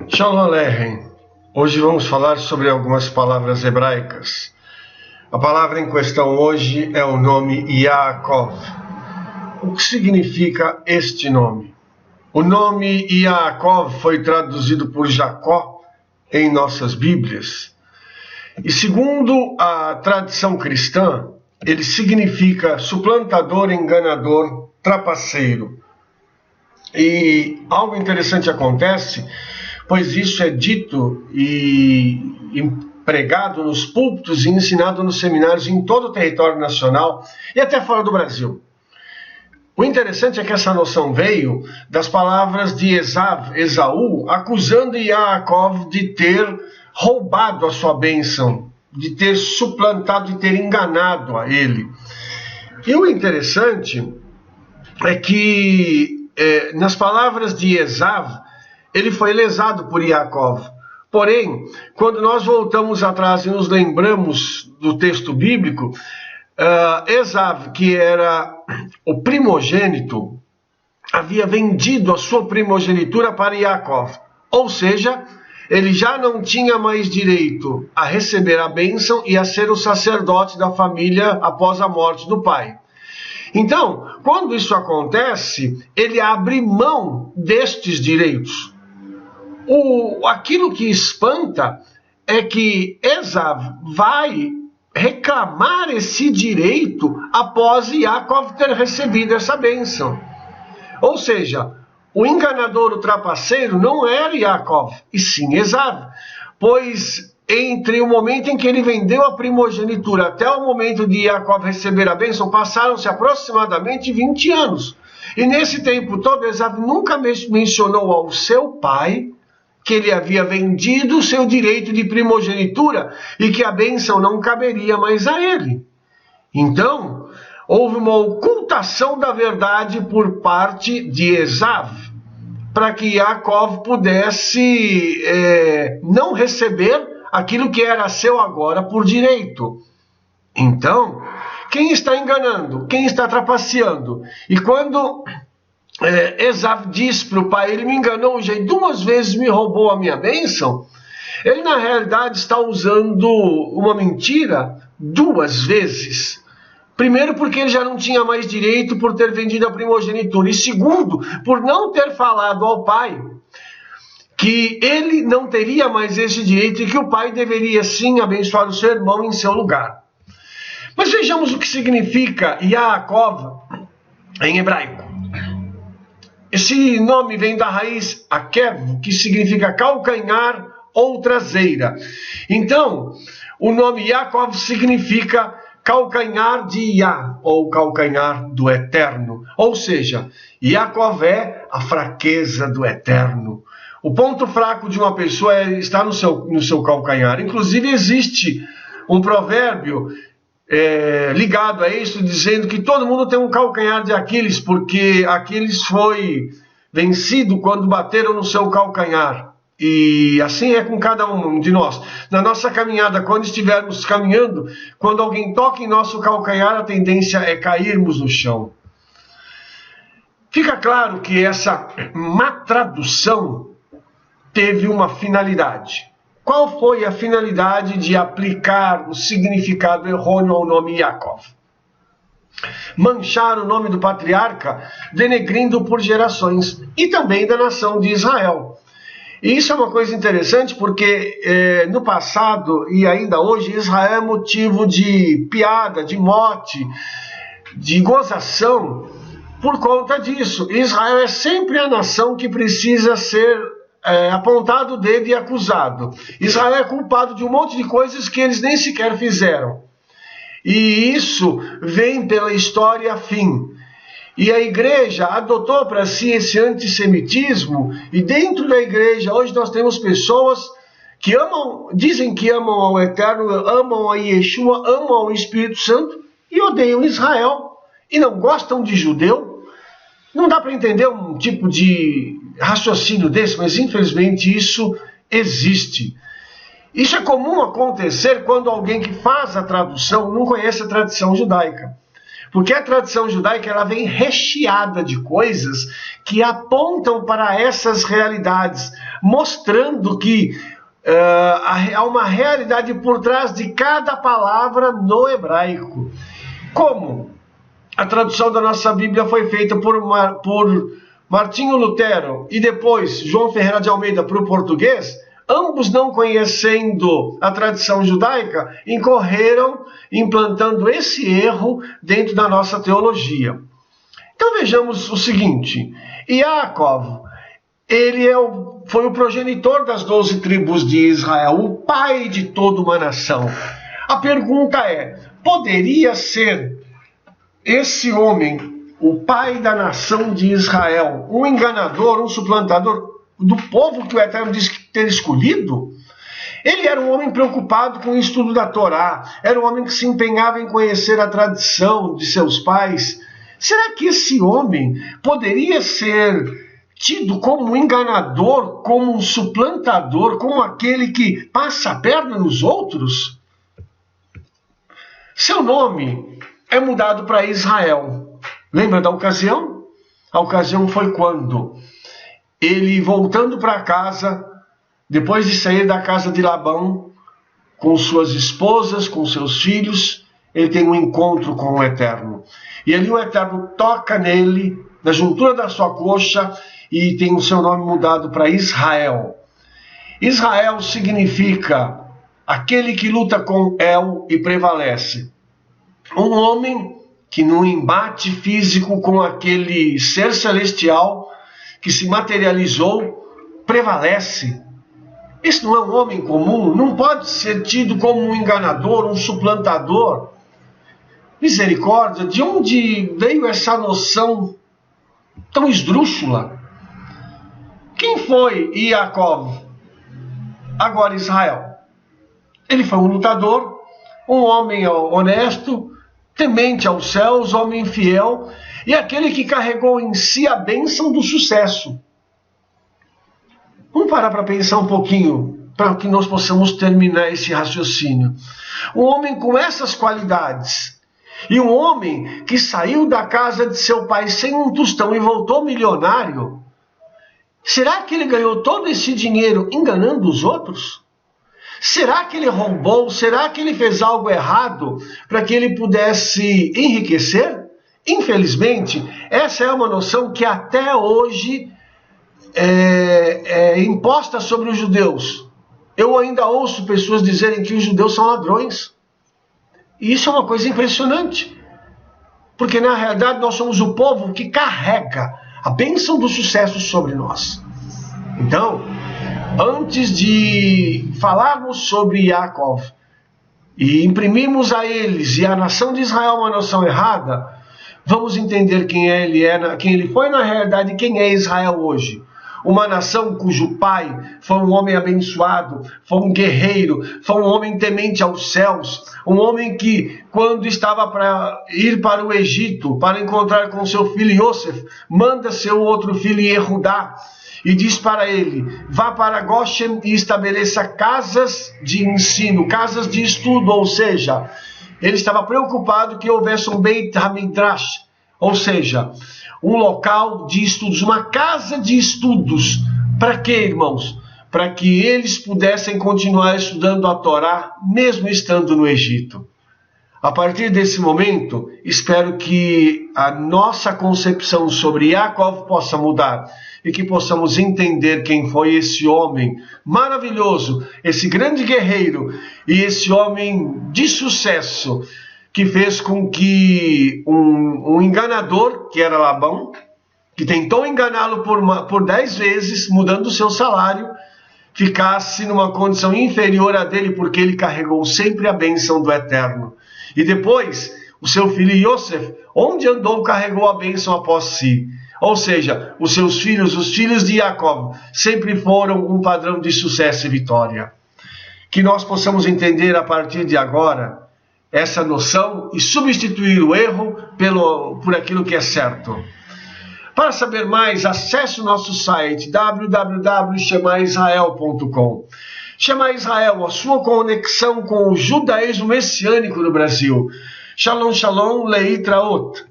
Shalom Aleichem. Hoje vamos falar sobre algumas palavras hebraicas. A palavra em questão hoje é o nome Yaakov. O que significa este nome? O nome Yaakov foi traduzido por Jacó em nossas Bíblias. E segundo a tradição cristã, ele significa suplantador, enganador, trapaceiro. E algo interessante acontece, pois isso é dito e pregado nos púlpitos e ensinado nos seminários em todo o território nacional e até fora do Brasil. O interessante é que essa noção veio das palavras de Esaú, acusando Yaakov de ter roubado a sua bênção, de ter suplantado, de ter enganado a ele. E o interessante é que nas palavras de Esaú, ele foi lesado por Yaakov. Porém, quando nós voltamos atrás e nos lembramos do texto bíblico, Esaú, que era o primogênito, havia vendido a sua primogenitura para Yaakov. Ou seja, ele já não tinha mais direito a receber a bênção e a ser o sacerdote da família após a morte do pai. Então, quando isso acontece, ele abre mão destes direitos. Aquilo que espanta é que Esaú vai reclamar esse direito após Yaakov ter recebido essa bênção. Ou seja, o enganador, o trapaceiro, não era Yaakov, e sim Esaú, pois entre o momento em que ele vendeu a primogenitura até o momento de Yaakov receber a bênção, passaram-se aproximadamente 20 anos. E nesse tempo todo, Esaú nunca mencionou ao seu pai que ele havia vendido o seu direito de primogenitura e que a bênção não caberia mais a ele. Então, houve uma ocultação da verdade por parte de Esaú, para que Yaakov pudesse não receber aquilo que era seu agora por direito. Então, quem está enganando? Quem está trapaceando? E quando Esaú diz para o pai, ele me enganou já 2 vezes, me roubou a minha bênção, ele na realidade está usando uma mentira 2 vezes. Primeiro, porque ele já não tinha mais direito por ter vendido a primogenitura. E segundo, por não ter falado ao pai que ele não teria mais esse direito e que o pai deveria sim abençoar o seu irmão em seu lugar. Mas vejamos o que significa Yaakov em hebraico. Esse nome vem da raiz akev, que significa calcanhar ou traseira. Então, o nome Yaakov significa calcanhar de Yah, ou calcanhar do Eterno. Ou seja, Yaakov é a fraqueza do Eterno. O ponto fraco de uma pessoa está no seu calcanhar. Inclusive, existe um provérbio ligado a isso, dizendo que todo mundo tem um calcanhar de Aquiles, porque Aquiles foi vencido quando bateram no seu calcanhar. E assim é com cada um de nós. Na nossa caminhada, quando estivermos caminhando, quando alguém toca em nosso calcanhar, a tendência é cairmos no chão. Fica claro que essa má tradução teve uma finalidade. Qual foi a finalidade de aplicar o significado errôneo ao nome Yaakov? Manchar o nome do patriarca, denegrindo por gerações, e também da nação de Israel. E isso é uma coisa interessante porque no passado e ainda hoje, Israel é motivo de piada, de mote, de gozação por conta disso. Israel é sempre a nação que precisa ser apontado o dedo e acusado. Israel é culpado de um monte de coisas que eles nem sequer fizeram. E isso vem pela história fim. E a igreja adotou para si esse antissemitismo, e dentro da igreja hoje nós temos pessoas que dizem que amam ao Eterno, amam a Yeshua, amam ao Espírito Santo e odeiam Israel e não gostam de judeu. Não dá para entender um tipo de raciocínio desse, mas infelizmente isso existe. Isso é comum acontecer quando alguém que faz a tradução não conhece a tradição judaica. Porque a tradição judaica ela vem recheada de coisas que apontam para essas realidades, mostrando que há uma realidade por trás de cada palavra no hebraico. Como a tradução da nossa Bíblia foi feita por Martinho Lutero e depois João Ferreira de Almeida para o português, ambos não conhecendo a tradição judaica, incorreram implantando esse erro dentro da nossa teologia. Então vejamos o seguinte: Yaakov, ele foi o progenitor das 12 tribos de Israel, o pai de toda uma nação. A pergunta é, poderia ser esse homem, o pai da nação de Israel, um enganador, um suplantador do povo que o Eterno diz ter escolhido? Ele era um homem preocupado com o estudo da Torá, era um homem que se empenhava em conhecer a tradição de seus pais. Será que esse homem poderia ser tido como um enganador, como um suplantador, como aquele que passa a perna nos outros? Seu nome é mudado para Israel. Lembra da ocasião? A ocasião foi quando ele, voltando para casa, depois de sair da casa de Labão, com suas esposas, com seus filhos, ele tem um encontro com o Eterno. E ali o Eterno toca nele, na juntura da sua coxa, e tem o seu nome mudado para Israel. Israel significa aquele que luta com El e prevalece. Um homem que num embate físico com aquele ser celestial que se materializou, prevalece. Esse não é um homem comum, não pode ser tido como um enganador, um suplantador. Misericórdia, de onde veio essa noção tão esdrúxula? Quem foi Yaakov? Agora Israel. Ele foi um lutador, um homem honesto, temente aos céus, homem fiel, e aquele que carregou em si a bênção do sucesso. Vamos parar para pensar um pouquinho, para que nós possamos terminar esse raciocínio. Um homem com essas qualidades, e um homem que saiu da casa de seu pai sem um tostão e voltou milionário, será que ele ganhou todo esse dinheiro enganando os outros? Será que ele roubou? Será que ele fez algo errado para que ele pudesse enriquecer? Infelizmente, essa é uma noção que até hoje é imposta sobre os judeus. Eu ainda ouço pessoas dizerem que os judeus são ladrões. E isso é uma coisa impressionante. Porque na realidade nós somos o povo que carrega a bênção do sucesso sobre nós. Então, antes de falarmos sobre Yaakov e imprimirmos a eles e à nação de Israel uma noção errada, vamos entender quem ele foi na realidade e quem é Israel hoje. Uma nação cujo pai foi um homem abençoado, foi um guerreiro, foi um homem temente aos céus, um homem que, quando estava para ir para o Egito, para encontrar com seu filho Yosef, manda seu outro filho Yehudá e diz para ele: vá para Goshen e estabeleça casas de ensino, casas de estudo, ou seja, ele estava preocupado que houvesse um Beit HaMidrash, ou seja, um local de estudos, uma casa de estudos. Para quê, irmãos? Para que eles pudessem continuar estudando a Torá, mesmo estando no Egito. A partir desse momento, espero que a nossa concepção sobre Yaakov possa mudar e que possamos entender quem foi esse homem maravilhoso, esse grande guerreiro e esse homem de sucesso, que fez com que um enganador, que era Labão, que tentou enganá-lo por 10 vezes, mudando o seu salário, ficasse numa condição inferior à dele, porque ele carregou sempre a bênção do Eterno. E depois, o seu filho Yosef, onde andou, carregou a bênção após si. Ou seja, os seus filhos, os filhos de Yaakov, sempre foram um padrão de sucesso e vitória. Que nós possamos entender a partir de agora essa noção e substituir o erro por aquilo que é certo. Para saber mais, acesse o nosso site www.shemaisrael.com. Shema Israel, a sua conexão com o judaísmo messiânico no Brasil. Shalom, shalom, leitraot.